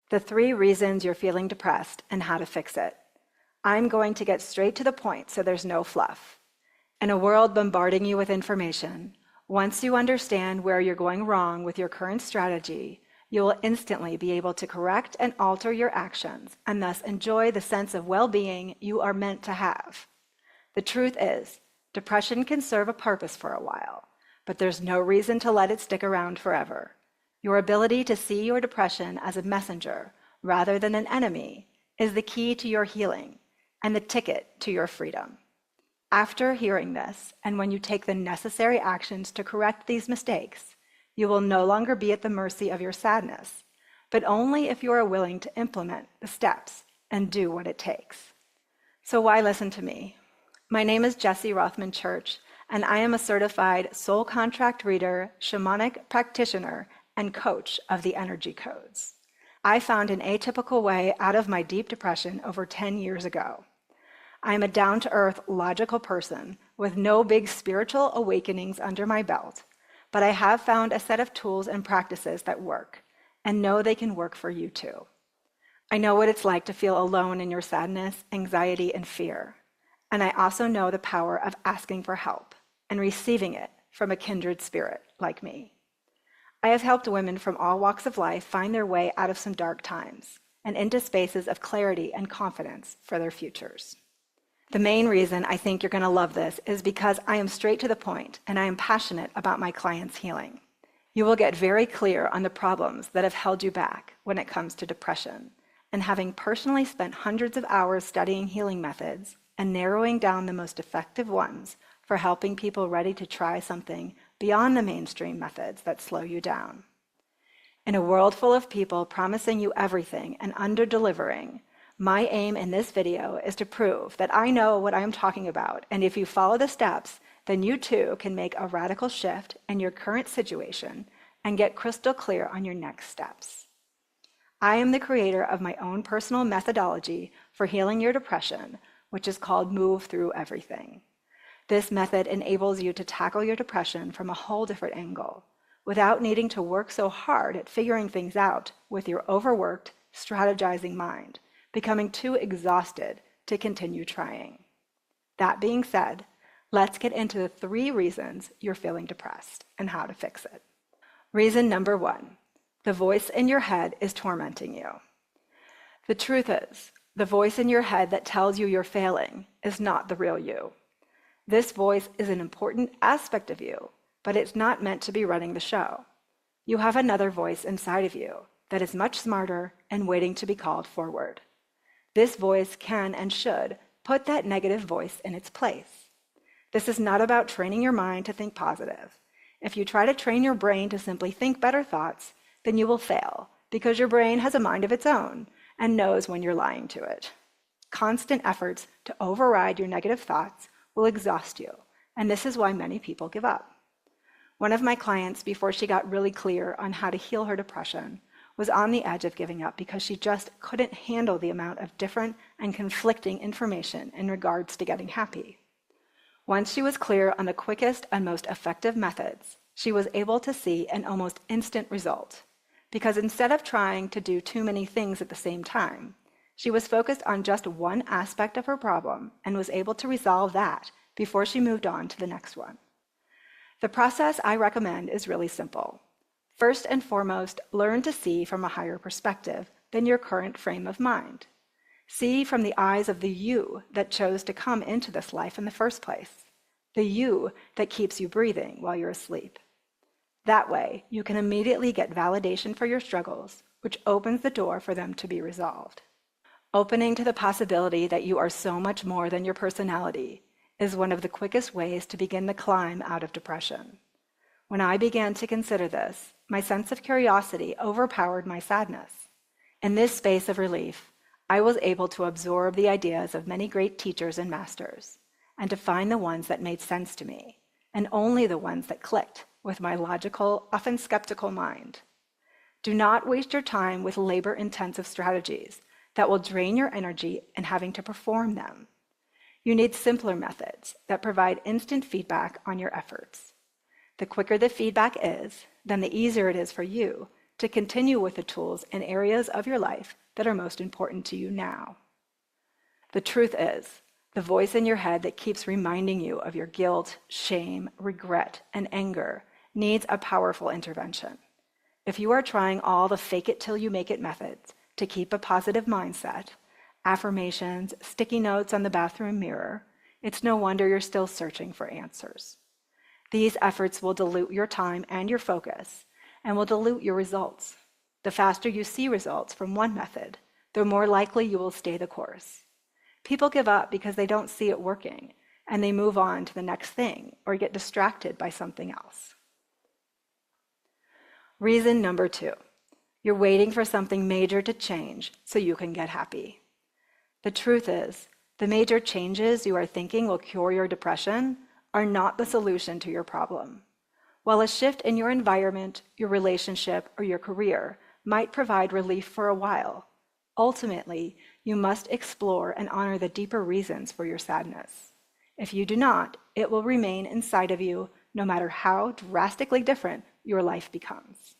The 3 reasons you're feeling depressed and how to fix it. I'm going to get straight to the point so there's no fluff. In a world bombarding you with information, once you understand where you're going wrong with your current strategy, you will instantly be able to correct and alter your actions and thus enjoy the sense of well-being you are meant to have. The truth is, depression can serve a purpose for a while, but there's no reason to let it stick around forever. Your ability to see your depression as a messenger rather than an enemy is the key to your healing and the ticket to your freedom. After hearing this, and when you take the necessary actions to correct these mistakes, you will no longer be at the mercy of your sadness, but only if you are willing to implement the steps and do what it takes. So why listen to me? My name is Rothman-Church, and I am a certified soul contract reader, shamanic practitioner, and coach of the energy codes. I found an atypical way out of my deep depression over 10 years ago. I am a down-to-earth, logical person with no big spiritual awakenings under my belt, but I have found a set of tools and practices that work, and know they can work for you too. I know what it's like to feel alone in your sadness, anxiety, and fear, and I also know the power of asking for help and receiving it from a kindred spirit like me. I have helped women from all walks of life find their way out of some dark times and into spaces of clarity and confidence for their futures. The main reason I think you're going to love this is because I am straight to the point and I am passionate about my clients' healing. You will get very clear on the problems that have held you back when it comes to depression, and having personally spent hundreds of hours studying healing methods and narrowing down the most effective ones for helping people ready to try something beyond the mainstream methods that slow you down. In a world full of people promising you everything and under-delivering, my aim in this video is to prove that I know what I am talking about, and if you follow the steps, then you too can make a radical shift in your current situation and get crystal clear on your next steps. I am the creator of my own personal methodology for healing your depression, which is called Move Through Everything. This method enables you to tackle your depression from a whole different angle, without needing to work so hard at figuring things out with your overworked, strategizing mind, becoming too exhausted to continue trying. That being said, let's get into the 3 reasons you're feeling depressed and how to fix it. Reason number 1, the voice in your head is tormenting you. The truth is, the voice in your head that tells you you're failing is not the real you. This voice is an important aspect of you, but it's not meant to be running the show. You have another voice inside of you that is much smarter and waiting to be called forward. This voice can and should put that negative voice in its place. This is not about training your mind to think positive. If you try to train your brain to simply think better thoughts, then you will fail, because your brain has a mind of its own and knows when you're lying to it. Constant efforts to override your negative thoughts will exhaust you, and this is why many people give up. One of my clients, before she got really clear on how to heal her depression, was on the edge of giving up because she just couldn't handle the amount of different and conflicting information in regards to getting happy. Once she was clear on the quickest and most effective methods, she was able to see an almost instant result, because instead of trying to do too many things at the same time, she was focused on just one aspect of her problem and was able to resolve that before she moved on to the next one. The process I recommend is really simple. First and foremost, learn to see from a higher perspective than your current frame of mind. See from the eyes of the you that chose to come into this life in the first place, the you that keeps you breathing while you're asleep. That way, you can immediately get validation for your struggles, which opens the door for them to be resolved. Opening to the possibility that you are so much more than your personality is one of the quickest ways to begin the climb out of depression. When I began to consider this, my sense of curiosity overpowered my sadness. In this space of relief, I was able to absorb the ideas of many great teachers and masters, and to find the ones that made sense to me, and only the ones that clicked with my logical, often skeptical mind. Do not waste your time with labor-intensive strategies that will drain your energy and having to perform them. You need simpler methods that provide instant feedback on your efforts. The quicker the feedback is, then the easier it is for you to continue with the tools and areas of your life that are most important to you now. The truth is, the voice in your head that keeps reminding you of your guilt, shame, regret, and anger needs a powerful intervention. If you are trying all the fake it till you make it methods to keep a positive mindset, affirmations, sticky notes on the bathroom mirror, it's no wonder you're still searching for answers. These efforts will dilute your time and your focus, and will dilute your results. The faster you see results from one method, the more likely you will stay the course. People give up because they don't see it working, and they move on to the next thing or get distracted by something else. Reason number 2, you're waiting for something major to change so you can get happy. The truth is, the major changes you are thinking will cure your depression are not the solution to your problem. While a shift in your environment, your relationship, or your career might provide relief for a while, ultimately, you must explore and honor the deeper reasons for your sadness. If you do not, it will remain inside of you no matter how drastically different your life becomes.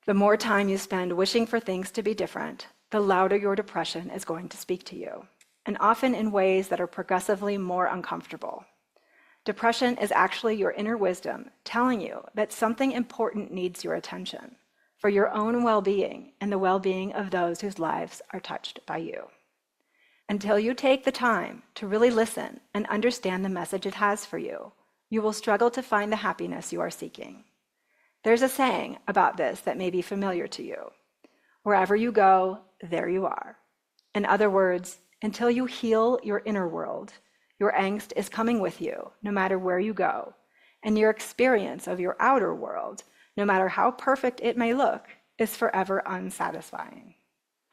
The more time you spend wishing for things to be different, the louder your depression is going to speak to you, and often in ways that are progressively more uncomfortable. Depression is actually your inner wisdom telling you that something important needs your attention for your own well-being and the well-being of those whose lives are touched by you. Until you take the time to really listen and understand the message it has for you, you will struggle to find the happiness you are seeking. There's a saying about this that may be familiar to you. Wherever you go, there you are. In other words, until you heal your inner world, your angst is coming with you, no matter where you go, and your experience of your outer world, no matter how perfect it may look, is forever unsatisfying.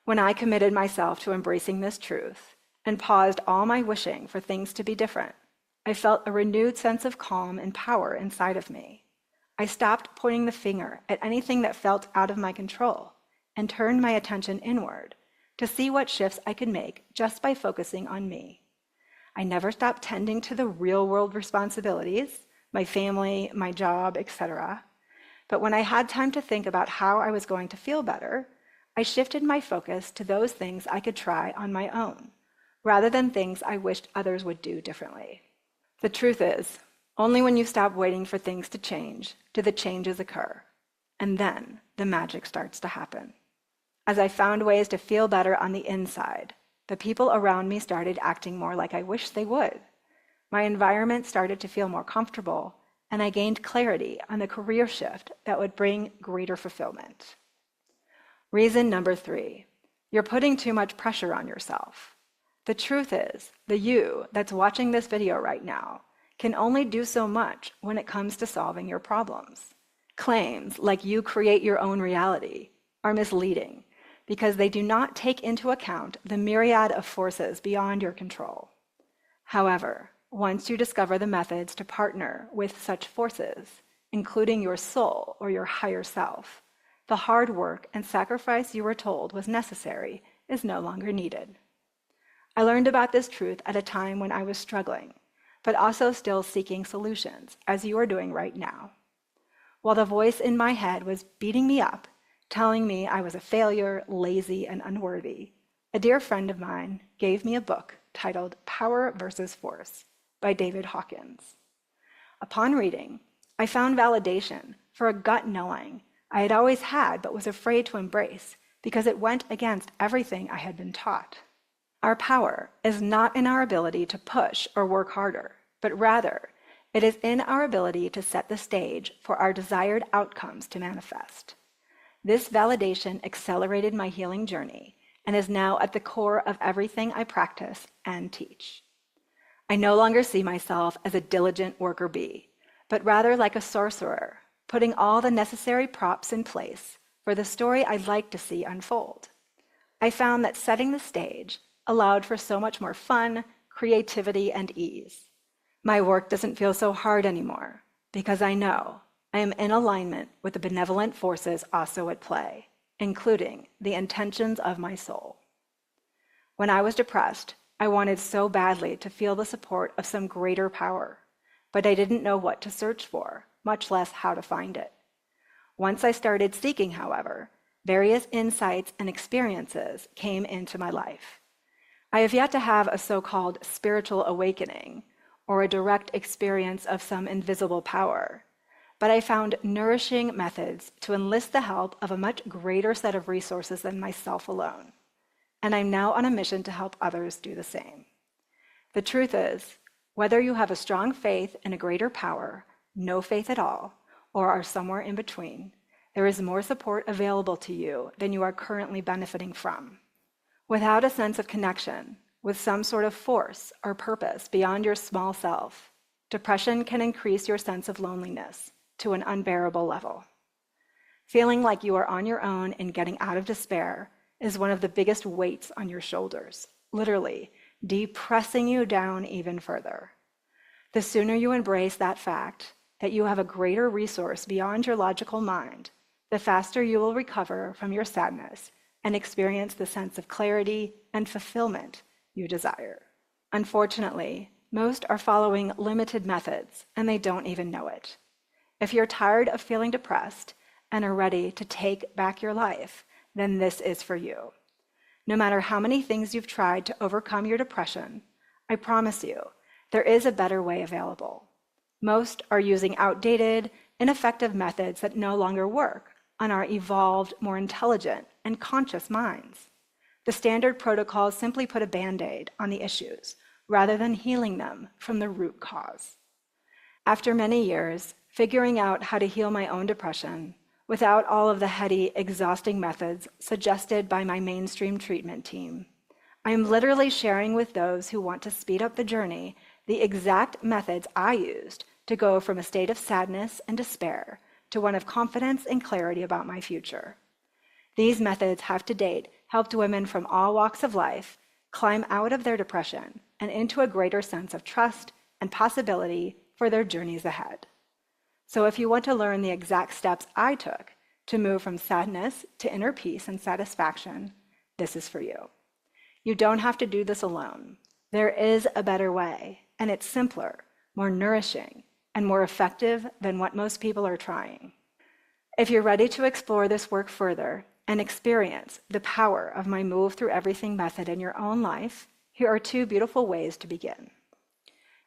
When I committed myself to embracing this truth and paused all my wishing for things to be different, I felt a renewed sense of calm and power inside of me. I stopped pointing the finger at anything that felt out of my control and turned my attention inward to see what shifts I could make just by focusing on me. I never stopped tending to the real-world responsibilities, my family, my job, etc. But when I had time to think about how I was going to feel better, I shifted my focus to those things I could try on my own, rather than things I wished others would do differently. The truth is, only when you stop waiting for things to change do the changes occur, and then the magic starts to happen. As I found ways to feel better on the inside, the people around me started acting more like I wished they would. My environment started to feel more comfortable, and I gained clarity on the career shift that would bring greater fulfillment. Reason number 3, you're putting too much pressure on yourself. The truth is, the you that's watching this video right now can only do so much when it comes to solving your problems. Claims like you create your own reality are misleading because they do not take into account the myriad of forces beyond your control. However, once you discover the methods to partner with such forces, including your soul or your higher self, the hard work and sacrifice you were told was necessary is no longer needed. I learned about this truth at a time when I was struggling, but also still seeking solutions, as you are doing right now. While the voice in my head was beating me up, telling me I was a failure, lazy, and unworthy, a dear friend of mine gave me a book titled Power versus Force by David Hawkins. Upon reading, I found validation for a gut knowing I had always had but was afraid to embrace because it went against everything I had been taught. Our power is not in our ability to push or work harder, but rather it is in our ability to set the stage for our desired outcomes to manifest. This validation accelerated my healing journey and is now at the core of everything I practice and teach. I no longer see myself as a diligent worker bee, but rather like a sorcerer, putting all the necessary props in place for the story I'd like to see unfold. I found that setting the stage allowed for so much more fun, creativity, and ease. My work doesn't feel so hard anymore because I know I am in alignment with the benevolent forces also at play, including the intentions of my soul. When I was depressed, I wanted so badly to feel the support of some greater power, but I didn't know what to search for, much less how to find it. Once I started seeking, however, various insights and experiences came into my life. I have yet to have a so-called spiritual awakening or a direct experience of some invisible power, but I found nourishing methods to enlist the help of a much greater set of resources than myself alone. And I'm now on a mission to help others do the same. The truth is, whether you have a strong faith in a greater power, no faith at all, or are somewhere in between, there is more support available to you than you are currently benefiting from. Without a sense of connection with some sort of force or purpose beyond your small self, depression can increase your sense of loneliness to an unbearable level. Feeling like you are on your own in getting out of despair is one of the biggest weights on your shoulders, literally depressing you down even further. The sooner you embrace that fact that you have a greater resource beyond your logical mind, the faster you will recover from your sadness and experience the sense of clarity and fulfillment you desire. Unfortunately, most are following limited methods and they don't even know it. If you're tired of feeling depressed and are ready to take back your life, then this is for you. No matter how many things you've tried to overcome your depression, I promise you, there is a better way available. Most are using outdated, ineffective methods that no longer work on our evolved, more intelligent, and conscious minds. The standard protocols simply put a Band-Aid on the issues rather than healing them from the root cause. After many years, figuring out how to heal my own depression without all of the heady, exhausting methods suggested by my mainstream treatment team, I am literally sharing with those who want to speed up the journey the exact methods I used to go from a state of sadness and despair to one of confidence and clarity about my future. These methods have to date helped women from all walks of life climb out of their depression and into a greater sense of trust and possibility for their journeys ahead. So if you want to learn the exact steps I took to move from sadness to inner peace and satisfaction, this is for you. You don't have to do this alone. There is a better way, and it's simpler, more nourishing, and more effective than what most people are trying. If you're ready to explore this work further and experience the power of my Move Through Everything method in your own life, here are two beautiful ways to begin.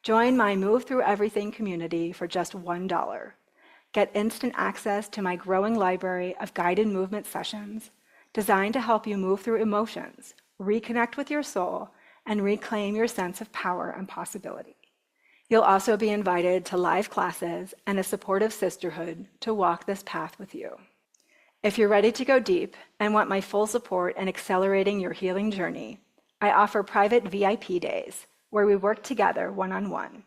Join my Move Through Everything community for just $1. Get instant access to my growing library of guided movement sessions designed to help you move through emotions, reconnect with your soul, and reclaim your sense of power and possibility. You'll also be invited to live classes and a supportive sisterhood to walk this path with you. If you're ready to go deep and want my full support in accelerating your healing journey, I offer private VIP days where we work together one-on-one.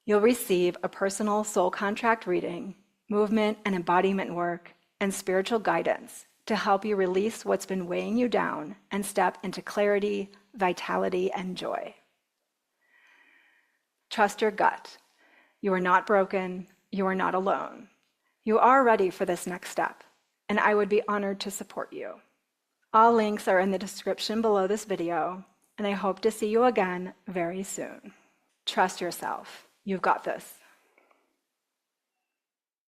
You'll receive a personal soul contract reading, movement and embodiment work, and spiritual guidance to help you release what's been weighing you down and step into clarity, vitality, and joy. Trust your gut. You are not broken. You are not alone. You are ready for this next step, and I would be honored to support you. All links are in the description below this video, and I hope to see you again very soon. Trust yourself. You've got this.